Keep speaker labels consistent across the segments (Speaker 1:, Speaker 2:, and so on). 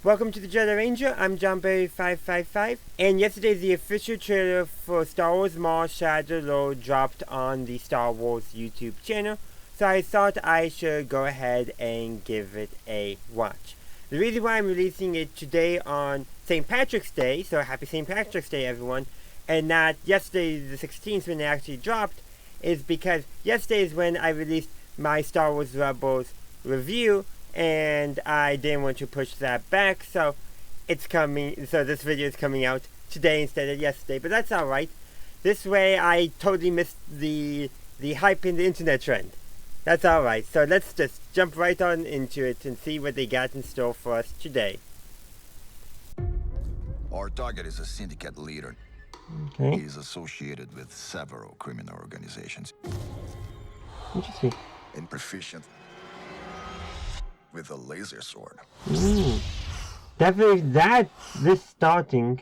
Speaker 1: Welcome to the Jedi Ranger. I'm JohnBerry555, and yesterday the official trailer for Star Wars Maul Shadow Lord dropped on the Star Wars YouTube channel, so I thought I should go ahead and give it a watch. The reason why I'm releasing it today on St. Patrick's Day, so happy St. Patrick's Day everyone, and not yesterday the 16th when it actually dropped, is because yesterday is when I released my Star Wars Rebels review, and I didn't want to push that back, so it's coming. So this video is coming out today instead of yesterday, but that's all right. This way, I totally missed the hype in the internet trend. That's all right. So let's just jump right on into it and see what they got in store for us today.
Speaker 2: Our target is a syndicate leader.
Speaker 1: Okay.
Speaker 2: He is associated with several criminal organizations.
Speaker 1: Interesting.
Speaker 2: And proficient with a laser sword.
Speaker 1: Definitely this starting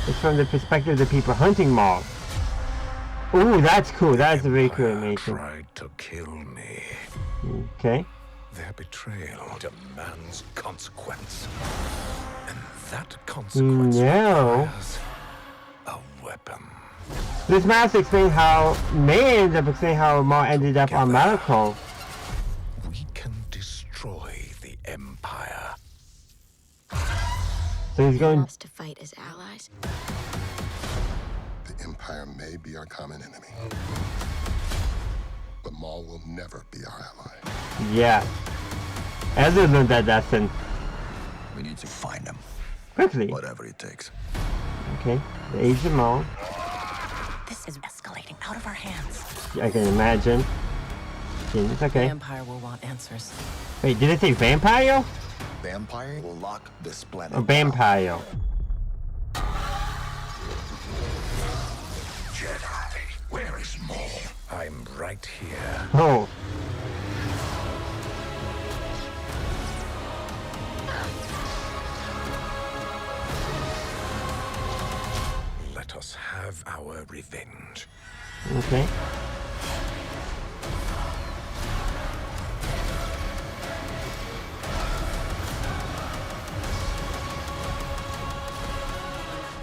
Speaker 1: is from the perspective of the people hunting Maul. Ooh, that's cool. That's a very cool animation.
Speaker 3: Tried to kill me.
Speaker 1: Okay.
Speaker 3: Their betrayal demands consequence. And that consequence requires a weapon.
Speaker 1: This must explain how Maul ended up on Malachor.
Speaker 3: We can destroy the Empire.
Speaker 1: So he's going
Speaker 4: to fight as allies.
Speaker 5: The Empire may be our common enemy, but Maul will never be our ally.
Speaker 1: Yeah. Ezra learned that lesson.
Speaker 2: We need to find him.
Speaker 1: Quickly.
Speaker 2: Whatever it takes.
Speaker 1: Okay. The age of Maul.
Speaker 4: This is escalating out of our hands.
Speaker 1: I can imagine. It's okay.
Speaker 4: The Empire will want answers.
Speaker 1: Wait, did it say vampire?
Speaker 2: The Empire will lock this planet.
Speaker 1: Or vampire?
Speaker 3: Jedi, where is Maul? I'm right here.
Speaker 1: Oh.
Speaker 3: Let us have our revenge.
Speaker 1: Okay.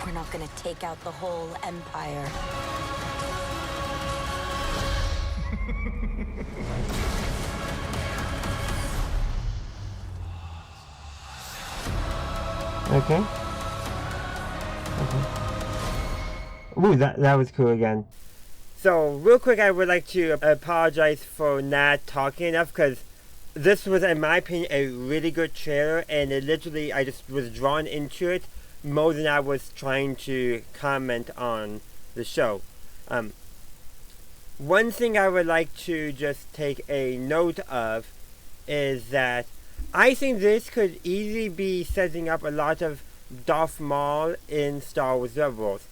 Speaker 4: We're not gonna take out the whole Empire.
Speaker 1: Okay. Ooh, that was cool again. So, real quick, I would like to apologize for not talking enough, because this was, in my opinion, a really good trailer, and it literally, I just was drawn into it more than I was trying to comment on the show. One thing I would like to just take a note of is that I think this could easily be setting up a lot of Darth Maul in Star Wars Rebels.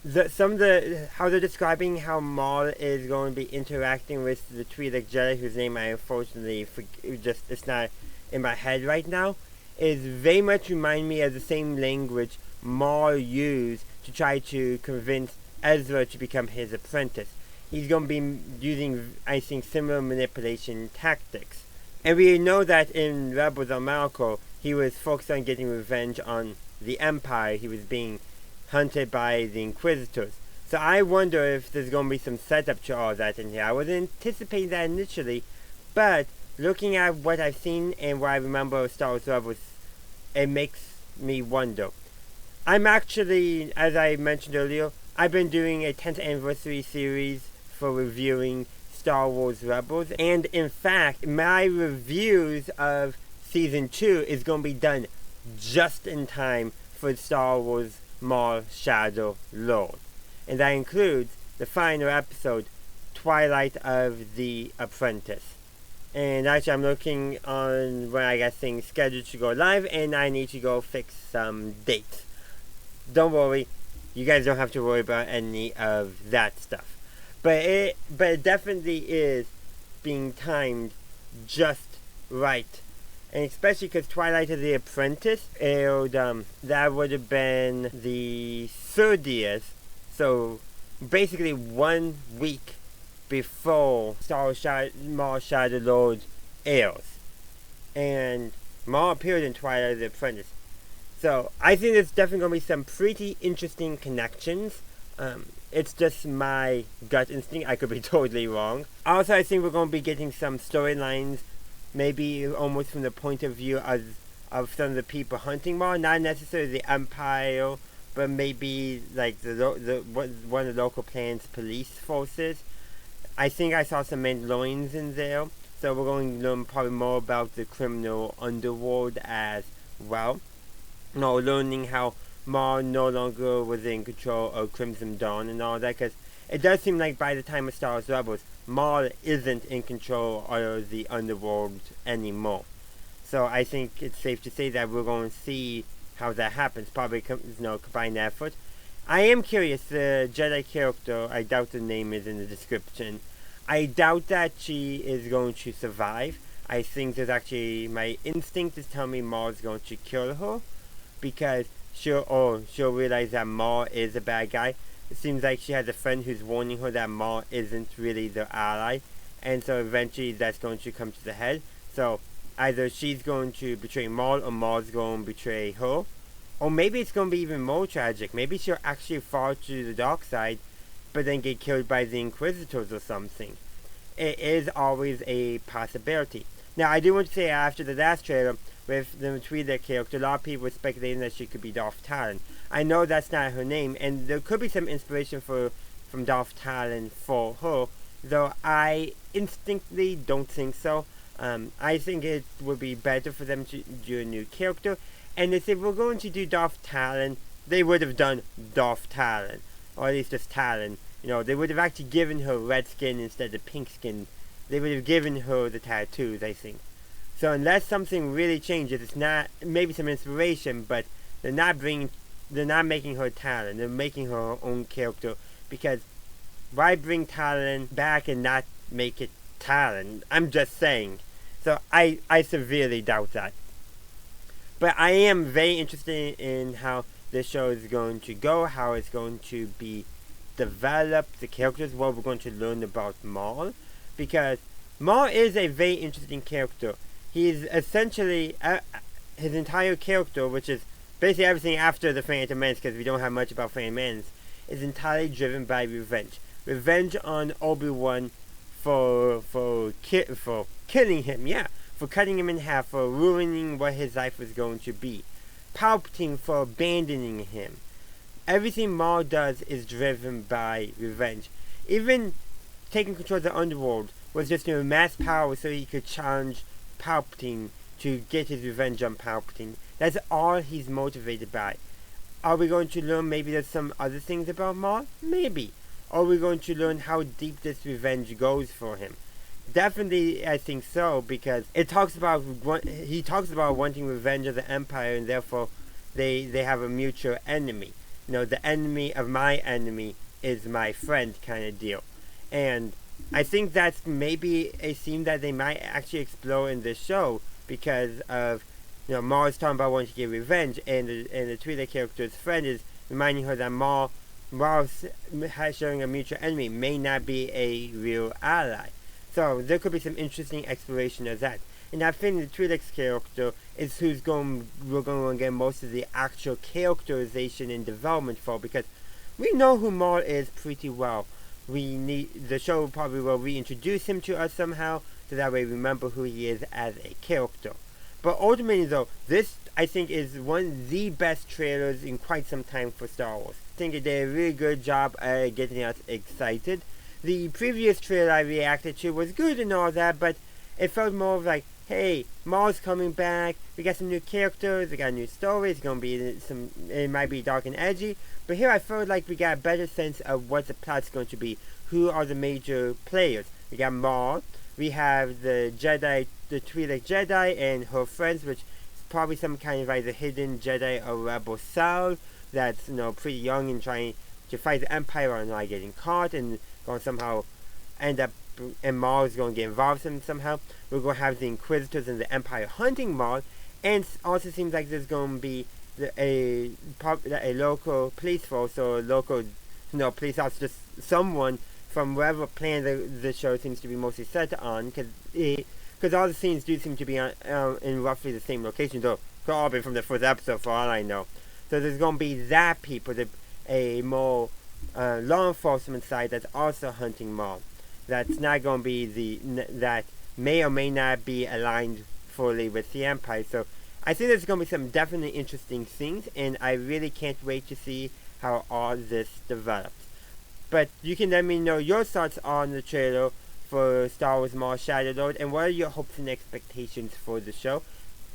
Speaker 1: How they're describing how Maul is going to be interacting with the Twi'lek Jedi, whose name I unfortunately it's not in my head right now, is very much remind me of the same language Maul used to try to convince Ezra to become his apprentice. He's going to be using, I think, similar manipulation tactics. And we know that in Rebels on Malachor, he was focused on getting revenge on the Empire. He was being hunted by the Inquisitors. So I wonder if there's going to be some setup to all that in here. I wasn't anticipating that initially, but looking at what I've seen and what I remember of Star Wars Rebels, it makes me wonder. I'm actually, as I mentioned earlier, I've been doing a 10th anniversary series for reviewing Star Wars Rebels, and in fact, my reviews of Season 2 is going to be done just in time for Star Wars Maul Shadow Lord. And that includes the final episode, Twilight of the Apprentice. And actually, I'm looking on when I got things scheduled to go live, and I need to go fix some dates. Don't worry, you guys don't have to worry about any of that stuff. But it definitely is being timed just right. And especially because Twilight of the Apprentice aired, that would have been the 30th, so basically 1 week before Star Wars Maul Shadow Lord airs. And Maul appeared in Twilight of the Apprentice. So I think there's definitely going to be some pretty interesting connections. It's just my gut instinct. I could be totally wrong. Also, I think we're going to be getting some storylines, maybe almost from the point of view of some of the people hunting Maul, not necessarily the Empire, but maybe like one of the local plan's police forces. I think I saw some Mandalorians in there, so we're going to learn probably more about the criminal underworld as well. Learning how Maul no longer was in control of Crimson Dawn and all that, because it does seem like by the time of Star Wars Rebels, Maul isn't in control of the underworld anymore. So I think it's safe to say that we're going to see how that happens, probably combined effort. I am curious, the Jedi character, I doubt the name is in the description. I doubt that she is going to survive. I think there's actually, my instinct is telling me Maul is going to kill her, because she'll realize that Maul is a bad guy. It seems like she has a friend who's warning her that Maul isn't really their ally, and so eventually that's going to come to the head. So either she's going to betray Maul, or Maul's going to betray her. Or maybe it's going to be even more tragic. Maybe she'll actually fall to the dark side, but then get killed by the Inquisitors or something. It is always a possibility. Now, I do want to say, after the last trailer, with the Twi'lek character, a lot of people were speculating that she could be Darth Talon. I know that's not her name, and there could be some inspiration from Darth Talon for her, though I instinctively don't think so. I think it would be better for them to do a new character. And if they were going to do Darth Talon, they would have done Darth Talon. Or at least just Talon. They would have actually given her red skin instead of pink skin. They would have given her the tattoos, I think. So unless something really changes, it's not, maybe some inspiration, but they're not making her Talon. They're making her own character. Because why bring Talon back and not make it Talon? I'm just saying. So I severely doubt that. But I am very interested in how this show is going to go, how it's going to be developed, the characters, what we're going to learn about Maul. Because Maul is a very interesting character. He's essentially, his entire character, which is basically everything after the Phantom Menace, because we don't have much about Phantom Menace, is entirely driven by revenge. Revenge on Obi-Wan for killing him, for cutting him in half, for ruining what his life was going to be. Palpatine for abandoning him. Everything Maul does is driven by revenge. Even taking control of the underworld was just to amass power so he could challenge Palpatine to get his revenge on Palpatine. That's all he's motivated by. Are we going to learn maybe there's some other things about Maul? Maybe. Are we going to learn how deep this revenge goes for him? Definitely, I think so, because he talks about wanting revenge of the Empire, and therefore they have a mutual enemy. The enemy of my enemy is my friend kind of deal. And I think that's maybe a theme that they might actually explore in this show, because of, Maul's talking about wanting to get revenge, and the Twi'lek character's friend is reminding her that Maul, while showing a mutual enemy, may not be a real ally. So there could be some interesting exploration of that. And I think the Twi'lek's character is we're going to get most of the actual characterization and development for, because we know who Maul is pretty well. The show probably will reintroduce him to us somehow, so that way we remember who he is as a character. But ultimately though, this I think is one of the best trailers in quite some time for Star Wars. I think it did a really good job at getting us excited. The previous trailer I reacted to was good and all that, but it felt more of like, hey, Maul's coming back, we got some new characters, we got a new story, it's gonna be it might be dark and edgy, but here I felt like we got a better sense of what the plot's going to be, who are the major players. We got Maul, we have the Twi'lek Jedi and her friends, which is probably some kind of either hidden Jedi or rebel cell that's, pretty young and trying to fight the Empire or not getting caught and going to somehow end up, and Maul is going to get involved somehow. We're going to have the Inquisitors and the Empire hunting Maul, and it also seems like there's going to be a local police force or a local police officer, just someone from wherever planet the show seems to be mostly set on, because all the scenes do seem to be in roughly the same location, though Could all be from the first episode for all I know. So there's going to be that people, a more law enforcement side that's also hunting Maul. That's not going to be that may or may not be aligned fully with the Empire. So I think there's going to be some definitely interesting things, and I really can't wait to see how all this develops. But you can let me know your thoughts on the trailer for Star Wars Maul Shadow Lord, and what are your hopes and expectations for the show?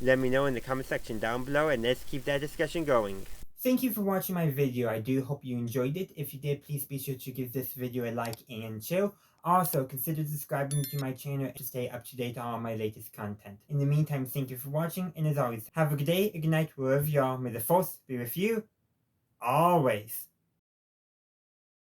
Speaker 1: Let me know in the comment section down below, and let's keep that discussion going. Thank you for watching my video. I do hope you enjoyed it. If you did, please be sure to give this video a like and share. Also, consider subscribing to my channel to stay up to date on all my latest content. In the meantime, thank you for watching, and as always, have a good day, a good night, wherever you are. May the Force be with you, always.